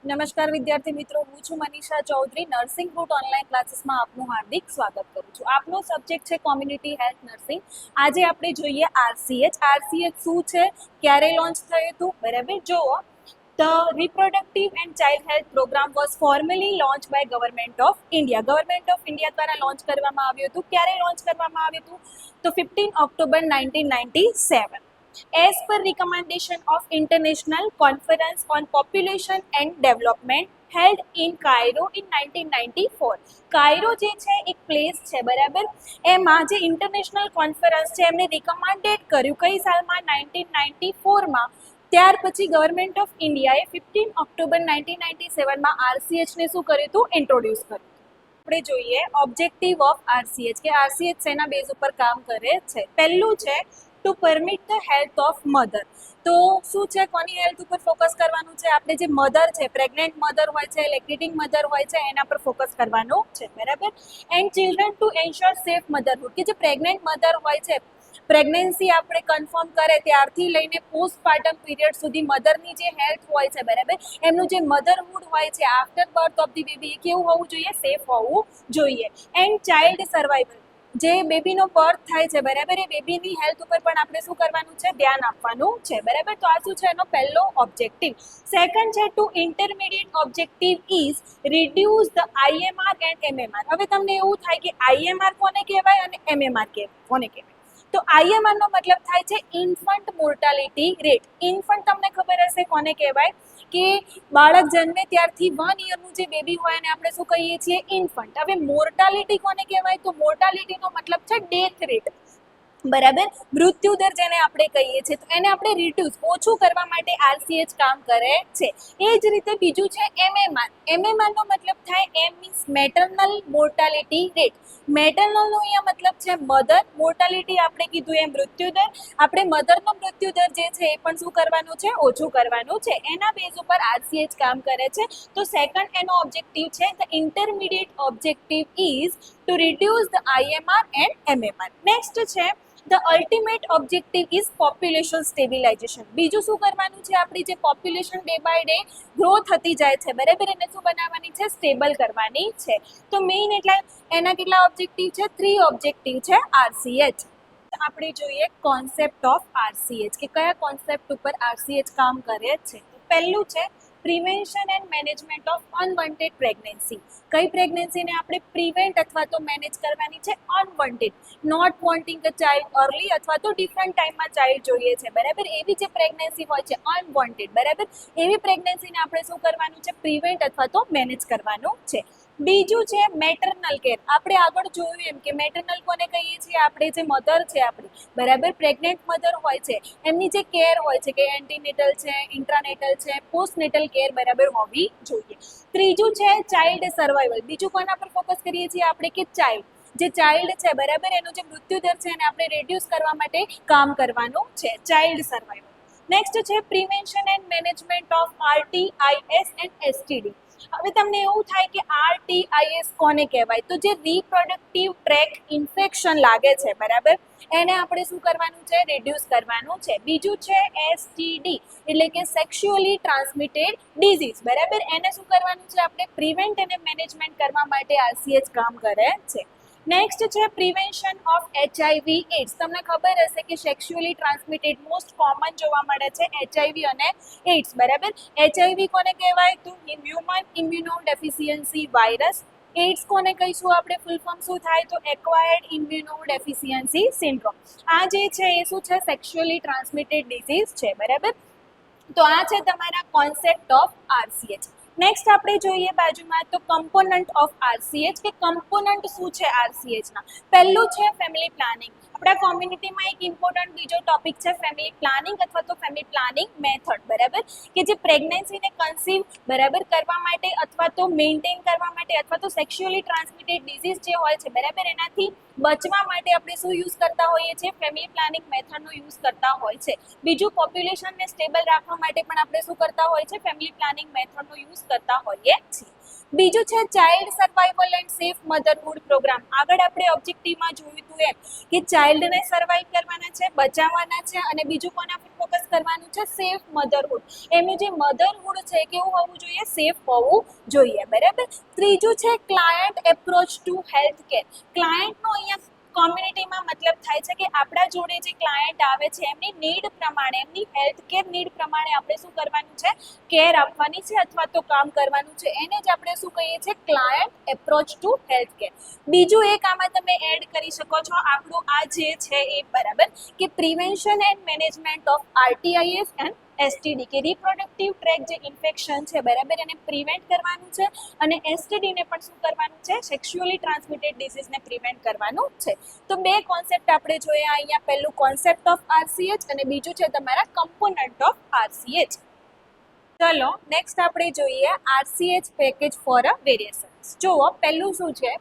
નમસ્કાર વિદ્યાર્થી મિત્રો, હું છું Manisha Chaudhary. Nursing root online ક્લાસીસમાં આપનું હાર્દિક સ્વાગત કરું છું. આપનો સબ્જેક્ટ છે કોમ્યુનિટી હેલ્થ નર્સિંગ. આજે આપણે જોઈએ આરસીએચ. આરસીએચ શું છે, ક્યારે લોન્ચ થયું હતું, બરાબર? જુઓ, the reproductive and child health programme was formally launch by government of India. Government of India દ્વારા લોન્ચ કરવામાં આવ્યું હતું. ક્યારે લોન્ચ કરવામાં આવ્યું હતું? તો 15 October 1997. As per recommendation of International Conference on Population and Development held in Cairo in 1994. કાયરો જે છે એક પ્લેસ છે, બરાબર? એમાં જે ઇન્ટરનેશનલ કોન્ફરન્સ છે એમને રિકમેન્ડેડ કર્યું કઈ સાલમાં? 1994માં. ત્યાર પછી ગવર્મેન્ટ ઓફ ઇન્ડિયાએ 15 ઓક્ટોબર 1997માં આરસીએચને શું કર્યું હતું? ઇન્ટ્રોડ્યુસ કર્યું. આપણે જોઈએ ઓબ્જેક્ટિવ ઓફ આરસીએચ કે આરસીએચ શેના બેઝ ઉપર કામ કરે છે. પહેલું છે to permit the health of mother. તો શું છે, કોની હેલ્થ ઉપર ફોકસ કરવાનું છે? આપણે જે મધર છે, પ્રેગ્નેન્ટ મધર હોય છે, લેક્ટેટિંગ મધર હોય છે, એના પર ફોકસ કરવાનું છે, બરાબર? And children two ensure safe મધરહુડ, કે જે પ્રેગ્નેન્ટ મધર હોય છે, પ્રેગ્નન્સી આપણે કન્ફર્મ કરે ત્યારથી લઈને પોસ્ટપાર્ટમ પીરિયડ સુધી મધરની જે હેલ્થ હોય છે, બરાબર, એમનું જે મધરહુડ હોય છે after birth of the baby, એ કેવું હોવું જોઈએ? સેફ હોવું જોઈએ. એન્ડ ચાઇલ્ડ સર્વાઈવલ, જે બેબીનો બર્થ થાય છે, બરાબર, એ બેબીની હેલ્થ ઉપર પણ આપણે શું કરવાનું છે? ધ્યાન આપવાનું છે, બરાબર? તો આ શું છે? એનો પહેલો ઓબ્જેક્ટિવ. સેકન્ડ છે to intermediate objective is reduce the IMR and MMR. હવે તમને એવું થાય કે આઈએમઆર કોને કહેવાય અને એમએમઆર કોને કહેવાય? તો આઈએમઆર નો મતલબ થાય છે ઇન્ફન્ટ મોર્ટાલિટી રેટ. ઇન્ફન્ટ તમને ખબર હશે કોને કહેવાય? કે બાળક જન્મે ત્યારથી 1 યરનું જે બેબી હોય એને આપણે શું કહીએ છીએ? ઇન્ફન્ટ. હવે મોર્ટાલિટી કોને કહેવાય? તો મોર્ટાલિટીનો મતલબ છે ડેથ રેટ, બરાબર? મૃત્યુ દર જેને આપણે કહીએ છીએ. તો એને આપણે રિડ્યુસ, ઓછું કરવા માટે આરસીએચ કામ કરે છે. એ જ રીતે બીજું છે એમએમઆર. એમએમઆર નો મતલબ થાય એમ મીન્સ મેટરનલ મોર્ટાલિટી રેટ. મેટરનલનો અહીંયા મતલબ છે મધર, મોર્ટાલિટી આપણે કીધું એ મૃત્યુ દર. આપણે મધરનો મૃત્યુ દર જે છે એ પણ શું કરવાનું છે? ઓછું કરવાનું છે. એના બેઝ ઉપર આરસીએચ કામ કરે છે. તો સેકન્ડ એનો ઓબ્જેક્ટિવ છે the intermediate objective is to reduce the IMR and MMR. Next છે the ultimate objective is population stabilisation. બીજું શું કરવાનું છે? આપણી જે population day by day grow થતી જાય છે, બરાબર, એને શું બનાવવાની છે? સ્ટેબલ કરવાની છે. તો મેઇન એટલે એના કેટલા ઓબ્જેક્ટિવ છે? 3 ઓબ્જેક્ટિવ છે આરસીએચ. આપણે જોઈએ કોન્સેપ્ટ ઓફ આરસીએચ કે કયા કોન્સેપ્ટ ઉપર આરસીએચ કામ કરે છે. પહેલું છે prevention and management of unwanted pregnancy. કઈ પ્રેગ્નન્સીને આપણે પ્રિવેન્ટ અથવા તો મેનેજ કરવાની છે? Unwanted. Not wanting a child early અથવા તો ડિફરન્ટ ટાઈમમાં ચાઇલ્ડ જોઈએ છે, બરાબર, એવી જે પ્રેગ્નન્સી હોય છે અનવોન્ટેડ, બરાબર, એવી પ્રેગ્નન્સીને આપણે શું કરવાનું છે? પ્રિવેન્ટ અથવા તો મેનેજ કરવાનું છે. બીજું છે મેટરનલ કેર. આપણે આગળ જોયું એમ કે મેટરનલ કોને કહીએ છીએ? આપણે જે મધર છે આપણી, બરાબર, પ્રેગ્નેન્ટ મધર હોય છે, એમની જે કેર હોય છે કે એન્ટીનેટલ છે, ઇન્ટ્રાનેટલ છે, પોસ્ટનેટલ કેર બરાબર હોવી જોઈએ. ત્રીજું છે ચાઇલ્ડ સર્વાઈવલ. બીજું કોના પર ફોકસ કરીએ છીએ આપણે? કે ચાઇલ્ડ. જે ચાઇલ્ડ છે, બરાબર, એનો જે મૃત્યુ દર છે એને આપણે રેડ્યુસ કરવા માટે કામ કરવાનું છે. Child survival. નેક્સ્ટ છે prevention and management of RTIs and STD. હવે તમને એવું થાય કે આરટીઆઈએસ કોને કહેવાય? તો જે રિપ્રોડક્ટિવ ટ્રેક ઇન્ફેક્શન લાગે છે, બરાબર, એને આપણે શું કરવાનું છે? રિડ્યુસ કરવાનું છે. બીજું છે એસટીડી એટલે કે સેક્સ્યુઅલી ટ્રાન્સમિટેડ ડિઝીઝ, બરાબર, એને શું કરવાનું છે? આપણે પ્રિવેન્ટ અને મેનેજમેન્ટ કરવા માટે આરસીએચ કામ કરે છે. નેક્સ્ટ છે પ્રિવેન્શન ઓફ એચઆઈવી એડ્સ. તમને ખબર હશે કે સેક્સ્યુઅલી ટ્રાન્સમિટેડ મોસ્ટ કોમન જોવા મળે છે એચઆઈવી અને એડ્સ, બરાબર. એચઆઈવી કોને કહેવાય? તો human immunodeficiency virus. AIDS કોને કહીશું આપણે? ફૂલ ફોર્મ શું થાય? તો એક્વાયર્ડ ઇમ્યુનો ડેફિશિયન્સી સિન્ડ્રોમ. આ જે છે એ શું છે? સેક્સ્યુઅલી ટ્રાન્સમિટેડ ડિઝીઝ છે, બરાબર. તો આ છે તમારા કોન્સેપ્ટ ઓફ આરસીએચ. નેક્સ્ટ આપણે જોઈએ બાજુમાં તો કમ્પોનન્ટ ઓફ આરસીએચ કે કમ્પોનન્ટ શું છે આરસીએચના. પહેલું છે ફેમિલી પ્લાનિંગ. આપણા કોમ્યુનિટીમાં એક ઇમ્પોર્ટન્ટ બીજો ટોપિક છે ફેમિલી પ્લાનિંગ અથવા તો ફેમિલી પ્લાનિંગ મેથડ, બરાબર, કે જે પ્રેગ્નન્સીને કન્સીવ બરાબર કરવા માટે અથવા તો મેન્ટેન કરવા માટે અથવા તો સેક્સ્યુઅલી ટ્રાન્સમિટેડ ડિઝીઝ જે હોય છે, બરાબર, એનાથી બચવા માટે આપણે શું યુઝ કરતા હોઈએ છીએ? ફેમિલી પ્લાનિંગ મેથડનો યુઝ કરતા હોય છે. બીજું પોપ્યુલેશનને સ્ટેબલ રાખવા માટે પણ આપણે શું કરતા હોય છે? ફેમિલી પ્લાનિંગ મેથડનો યુઝ કરતા હોઈએ છીએ. બીજું છે child survival and safe motherhood programme. આગળ આપણે ઓબ્જેક્ટિવમાં જોયું હતું એમ કે ચાઇલ્ડને સર્વાઈવ કરવાના છે, બચાવવાના છે, અને બીજું કોના પર ફોકસ કરવાનું છે? સેફ મધરહુડ. એમનું જે મધરહુડ છે કેવું હોવું જોઈએ? સેફ હોવું જોઈએ. બરાબર. ત્રીજું છે client approach to health care. ક્લાયન્ટનો અહીંયા કોમ્યુનિટીમાં મતલબ થાય છે કે આપણા જોડે જે ક્લાયન્ટ આવે છે એમની નીડ પ્રમાણે, એમની હેલ્થ કેર નીડ પ્રમાણે આપણે શું કરવાનું છે? કેર આપવાની છે અથવા તો કામ કરવાનું છે. એને જ આપણે શું કહીએ છીએ? Client approach to health care. બીજું એક આમાં તમે એડ કરી શકો છો આપણું આ જે છે એ બરાબર કે prevention and management of RTIs and STD, કે રિપ્રોડક્ટિવ ટ્રેક જે ઇન્ફેક્શન છે બરાબર એને પ્રિવેન્ટ કરવાનું છે, અને એસટીડીને પણ શું કરવાનું છે? સેક્સ્યુઅલી ટ્રાન્સમિટેડ ડિસીઝને પ્રિવેન્ટ કરવાનું છે. તો બે કોન્સેપ્ટ આપણે જોયા અહીંયા. પહેલું કોન્સેપ્ટ ઓફ આરસીએચ અને બીજું છે તમારા કમ્પોનન્ટ ઓફ આરસીએચ. ચલો નેક્સ્ટ આપણે જોઈએ RCH package for a variations. જુઓ પહેલું શું છે?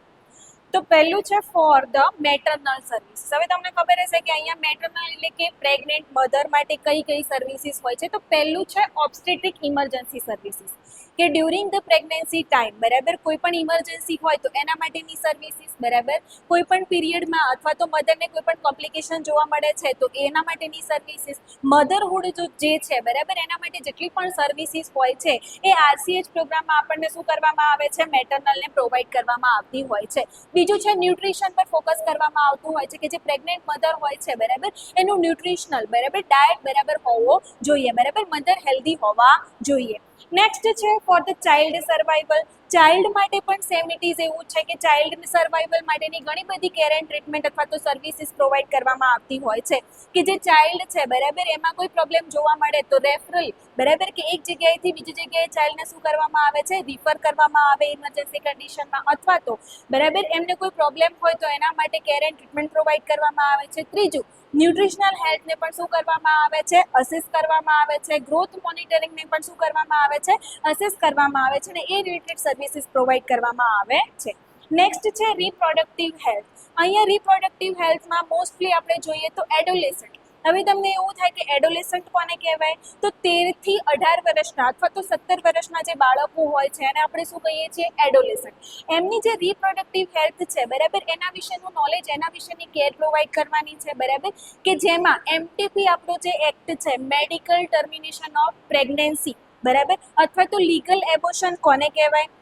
તો પહેલું છે ફોર ધ મેટરનલ સર્વિસ. હવે તમને ખબર હશે કે અહીંયા મેટરનલ એટલે કે પ્રેગ્નેન્ટ મધર માટે કઈ કઈ સર્વિસીસ હોય છે. તો પહેલું છે ઓબ્સ્ટેટ્રિક ઇમરજન્સી સર્વિસીસ, કે ડ્યુરિંગ ધ પ્રેગ્નન્સી ટાઈમ બરાબર કોઈ પણ ઇમરજન્સી હોય તો એના માટેની સર્વિસીસ બરાબર. કોઈ પણ પીરિયડમાં અથવા તો મધરને કોઈ પણ કોમ્પ્લિકેશન જોવા મળે છે તો એના માટેની સર્વિસીસ, મધરહુડ જે છે બરાબર એના માટે જેટલી પણ સર્વિસીસ હોય છે એ આરસીએચ પ્રોગ્રામમાં આપણને શું કરવામાં આવે છે? મેટરનલને પ્રોવાઈડ કરવામાં આવતી હોય છે. બીજું છે ન્યુટ્રિશન પર ફોકસ કરવામાં આવતું હોય છે, કે જે પ્રેગ્નેન્ટ મધર હોય છે બરાબર એનું ન્યુટ્રિશનલ બરાબર ડાયટ બરાબર હોવો જોઈએ બરાબર. મધર હેલ્ધી હોવા જોઈએ. નેક્સ્ટ છે for the child survival. Child માટે પણ સેમ ઇટ ઇઝ એવું છે કે ચાઇલ્ડ સર્વાઇવલ માટેની ઘણી બધી કેર એન્ડ ટ્રીટમેન્ટ અથવા તો સર્વિસીસ પ્રોવાઈડ કરવામાં આવતી હોય છે, કે જે ચાઇલ્ડ છે બરાબર એમાં કોઈ પ્રોબ્લેમ જોવા મળે તો રેફરલ બરાબર, કે એક જગ્યાએથી બીજી જગ્યાએ ચાઇલ્ડને શું કરવામાં આવે છે? રિફર કરવામાં આવે ઇમરજન્સી કન્ડિશનમાં, અથવા તો બરાબર એમને કોઈ પ્રોબ્લેમ હોય તો એના માટે કેર એન્ડ ટ્રીટમેન્ટ પ્રોવાઈડ કરવામાં આવે છે. ત્રીજું ન્યુટ્રિશનલ હેલ્થને પણ શું કરવામાં આવે છે? અસેસ કરવામાં આવે છે. ગ્રોથ મોનિટરિંગને પણ શું કરવામાં આવે છે? અસેસ કરવામાં આવે છે, અને એ રિલેટેડ સર્વિસીસ પ્રોવાઈડ કરવામાં આવે છે. નેક્સ્ટ છે રિપ્રોડક્ટિવ હેલ્થ. અહીંયા રિપ્રોડક્ટિવ હેલ્થમાં મોસ્ટલી આપણે જોઈએ તો એડોલેસન્ટ. હવે તમને એવું થાય કે એડોલેસન્ટ કોને કહેવાય? તો 13 થી 18 વર્ષના અથવા તો 17 વર્ષના જે બાળકો હોય છે એને આપણે શું કહીએ છીએ? એડોલેસન્ટ. એમની જે રિપ્રોડક્ટિવ હેલ્થ છે બરાબર એના વિશેનું નોલેજ, એના વિશેની કેર પ્રોવાઈડ કરવાની છે બરાબર, કે જેમાં એમટીપી આપણો જે એક્ટ છે મેડિકલ ટર્મિનેશન ઓફ પ્રેગ્નન્સી બરાબર, અથવા તો લીગલ એબોર્શન કોને કહેવાય?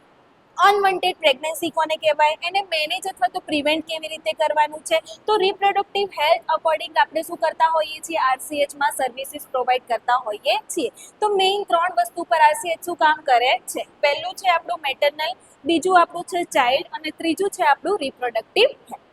અનવોન્ટેડ પ્રેગ્નન્સી કોને કહેવાય? એને મેનેજ અથવા તો પ્રિવેન્ટ કેવી રીતે કરવાનું છે? તો રિપ્રોડક્ટિવ હેલ્થ અકોર્ડિંગ આપણે શું કરતા હોઈએ છીએ? આરસીએચમાં સર્વિસીસ પ્રોવાઈડ કરતા હોઈએ છીએ. તો મેઇન 3 વસ્તુ પર આરસીએચ શું કામ કરે છે? પહેલું છે આપણું મેટરનલ, બીજું આપણું છે ચાઇલ્ડ, અને ત્રીજું છે આપણું રિપ્રોડક્ટિવ હેલ્થ.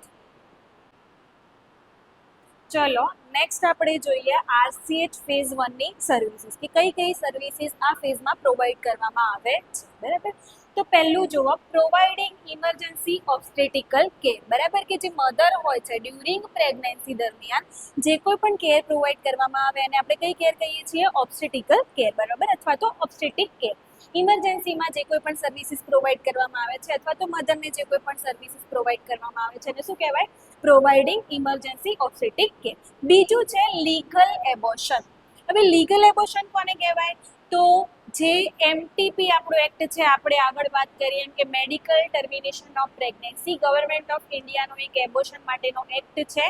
ચલો નેક્સ્ટ આપણે જોઈએ આરસીએચ ફેઝ 1 ની સર્વિસીસ, કે કઈ કઈ સર્વિસીસ આ ફેઝમાં પ્રોવાઈડ કરવામાં આવે છે બરાબર. તો પહેલું જુઓ પ્રોવાઇડિંગ ઇમરજન્સી ઓબ્સ્ટેટિકલ કેર બરાબર, કે જે મધર હોય છે ડ્યુરિંગ પ્રેગ્નન્સી દરમિયાન જે કોઈ પણ કેર પ્રોવાઈડ કરવામાં આવે અને આપણે કઈ કેર કહીએ છીએ? ઓબ્સ્ટેટિકલ કેર બરાબર, અથવા તો ઓબ્સ્ટેટિક કેર. ઇમરજન્સીમાં જે કોઈ પણ સર્વિસીસ પ્રોવાઈડ કરવામાં આવે છે અથવા તો મધરને જે કોઈ પણ સર્વિસીસ પ્રોવાઈડ કરવામાં આવે છે એને શું કહેવાય? Providing emergency obstetric care. બીજું છે લીગલ એબોર્શન. હવે લીગલ એબોર્શન કોને કહેવાય? તો જે એમટીપી આપણો એક્ટ છે, આપણે આગળ વાત કરીએ એમ કે medical termination of pregnancy, government of ઇન્ડિયાનો એક એબોર્શન માટેનો એક્ટ છે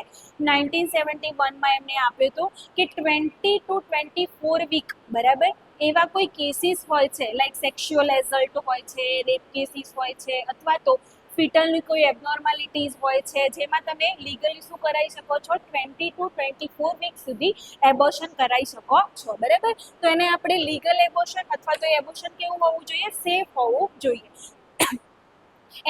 1971માં એમને આપ્યો હતો, કે 20 to 24 વીક બરાબર એવા કોઈ કેસીસ હોય છે લાઈક સેક્સ્યુઅલ એસલ્ટ હોય છે, રેપ કેસીસ હોય છે, અથવા તો ફિટલની કોઈ એબનોર્માલિટીઝ હોય છે જેમાં તમે લીગલી શું કરાવી શકો છો? 20 to 24 વીક સુધી એબોર્શન કરાવી શકો છો બરાબર. તો એને આપણે લીગલ એબોર્શન અથવા તો એબોર્શન કેવું હોવું જોઈએ? સેફ હોવું જોઈએ.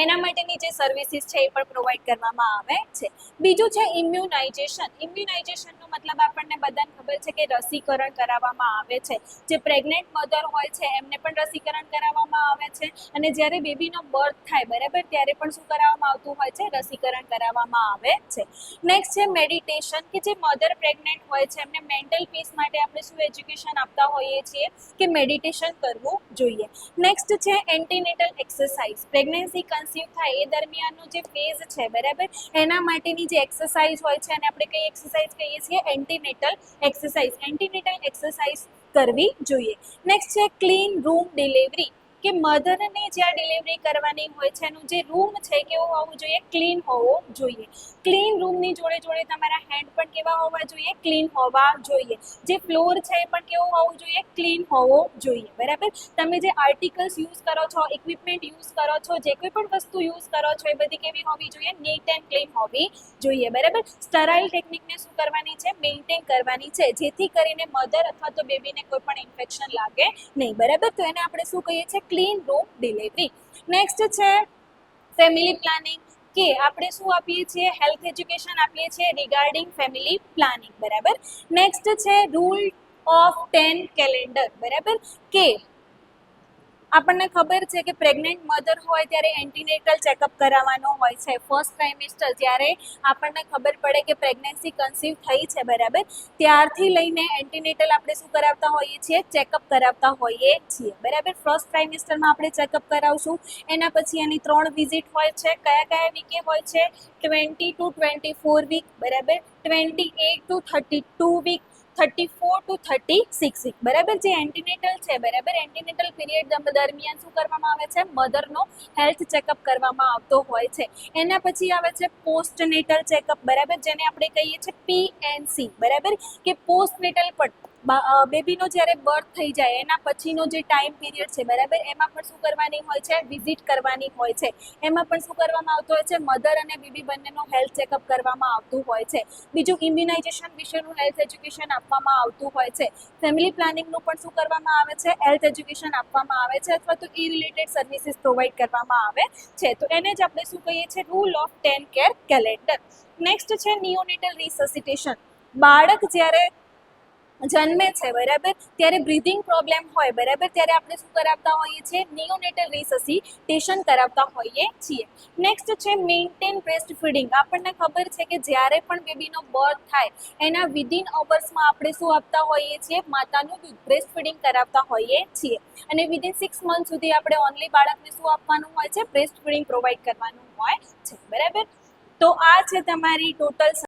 એના માટેની જે સર્વિસીસ છે એ પણ પ્રોવાઈડ કરવામાં આવે છે. બીજું છે ઇમ્યુનાઇઝેશન. ઇમ્યુનાઇઝેશનનો મતલબ આપણને બધાને ખબર છે કે રસીકરણ કરાવવામાં આવે છે. જે પ્રેગ્નેન્ટ મધર હોય છે એમને પણ રસીકરણ કરાવવામાં આવે છે, અને જ્યારે બેબીનો બર્થ થાય બરાબર ત્યારે પણ શું કરાવવામાં આવતું હોય છે? રસીકરણ કરાવવામાં આવે છે. નેક્સ્ટ છે મેડિટેશન, કે જે મધર પ્રેગ્નેન્ટ હોય છે એમને મેન્ટલ પીસ માટે આપણે શું એજ્યુકેશન આપતા હોઈએ છીએ? કે મેડિટેશન કરવું જોઈએ. નેક્સ્ટ છે એન્ટીનેટલ એક્સરસાઇઝ. પ્રેગ્નન્સી કન્સીવ થાય એ દરમિયાનનો જે ફેઝ છે બરાબર એના માટેની જે એક્સરસાઇઝ હોય છે અને આપણે કઈ એક્સરસાઇઝ કહીએ છીએ? Antenatal exercise. એન્ટીનેટલ એક્સરસાઇઝ કરવી જોઈએ. નેક્સ્ટ છે ક્લીન રૂમ ડિલિવરી, કે મધરને જ્યાં ડિલિવરી કરવાની હોય છે એનું જે રૂમ છે કેવો હોવું જોઈએ, ક્લીન હોવો જોઈએ. ક્લીન રૂમની જોડે જોડે તમારા હેન્ડ પણ કેવા હોવા જોઈએ, ક્લીન હોવા જોઈએ. જે ફ્લોર છે એ પણ કેવો હોવું જોઈએ, ક્લીન હોવો જોઈએ. બરાબર. તમે જે આર્ટિકલ્સ યુઝ કરો છો, ઇક્વિપમેન્ટ યુઝ કરો છો, જે કોઈ પણ વસ્તુ યુઝ કરો છો એ બધી કેવી હોવી જોઈએ, નીટ એન્ડ ક્લીન હોવી જોઈએ. બરાબર. સ્ટરાઇલ ટેકનિકને શું કરવાની છે, મેન્ટેન કરવાની છે, જેથી કરીને મધર અથવા તો બેબીને કોઈ પણ ઇન્ફેક્શન લાગે નહીં. બરાબર. તો એને આપણે શું કહીએ છીએ, ક્લીન રૂમ ડિલિવરી. નેક્સ્ટ છે ફેમિલી પ્લાનિંગ, કે આપણે શું આપીએ છીએ, હેલ્થ એજ્યુકેશન આપીએ છીએ રિગાર્ડિંગ ફેમિલી પ્લાનિંગ. બરાબર. નેક્સ્ટ છે રૂલ ઓફ 10 કેલેન્ડર. બરાબર. કે આપણને ખબર છે કે પ્રેગ્નન્ટ મધર હોય ત્યારે એન્ટીનેટલ ચેકઅપ કરાવવાનો હોય છે. ફર્સ્ટ ટ્રાઇમેસ્ટર જ્યારે આપણને ખબર પડે કે પ્રેગ્નન્સી કન્સીવ થઈ છે, બરાબર, ત્યારથી લઈને એન્ટીનેટલ આપણે શું કરાવતા હોઈએ છીએ, ચેકઅપ કરાવતા હોઈએ છીએ. બરાબર. ફર્સ્ટ ટ્રાઇમેસ્ટરમાં આપણે ચેકઅપ કરાવશું. એના પછી એની 3 વિઝિટ હોય છે. કયા કયા વીકે હોય છે, 20 to 24 વીક. બરાબર. 28 to 32 વીક, 34 to 36 વીક. બરાબર. જે એન્ટીનેટલ છે, બરાબર, એન્ટીનેટલ પીરિયડ દરમિયાન શું કરવામાં આવે છે, મધરનો હેલ્થ ચેકઅપ કરવામાં આવતો હોય છે. એના પછી આવે છે પોસ્ટનેટલ ચેકઅપ. બરાબર. જેને આપણે કહીએ છીએ PNC. બરાબર. કે પોસ્ટનેટલ પણ બેબીનો જ્યારે બર્થ થઈ જાય એના પછીનો જે ટાઈમ પીરિયડ છે, બરાબર, એમાં પણ શું કરવાની હોય છે, વિઝિટ કરવાની હોય છે. એમાં પણ શું કરવામાં આવતું હોય છે, મધર અને બેબી બંનેનો હેલ્થ ચેકઅપ કરવામાં આવતું હોય છે. બીજું ઇમ્યુનાઇઝેશન વિશેનું હેલ્થ એજ્યુકેશન આપવામાં આવતું હોય છે. ફેમિલી પ્લાનિંગનું પણ શું કરવામાં આવે છે, હેલ્થ એજ્યુકેશન આપવામાં આવે છે, અથવા તો એ રિલેટેડ સર્વિસીસ પ્રોવાઈડ કરવામાં આવે છે. તો એને જ આપણે શું કહીએ છીએ, rule of 10 care calendar. Next છે નિયોનેટલ રિસસિટેશન. બાળક જ્યારે જન્મે છે, બરાબર, ત્યારે બ્રીધિંગ પ્રોબ્લેમ હોય, બરાબર, ત્યારે આપણે શું કરાવતા હોઈએ છીએ, નિયોનેટલ રિસસિટેશન કરાવતા હોઈએ છીએ. નેક્સ્ટ છે મેન્ટેન બ્રેસ્ટ ફીડિંગ. આપણને ખબર છે કે જ્યારે પણ બેબીનો બર્થ થાય એના વિધિન અવર્સમાં આપણે શું આપતા હોઈએ છીએ, માતાનું દૂધ, બ્રેસ્ટ ફીડિંગ કરાવતા હોઈએ છીએ. અને વિધિન 6 મંથ સુધી આપણે ઓનલી બાળકને શું આપવાનું હોય છે, બ્રેસ્ટ ફીડિંગ પ્રોવાઈડ કરવાનું હોય છે. બરાબર. તો આ છે તમારી ટોટલ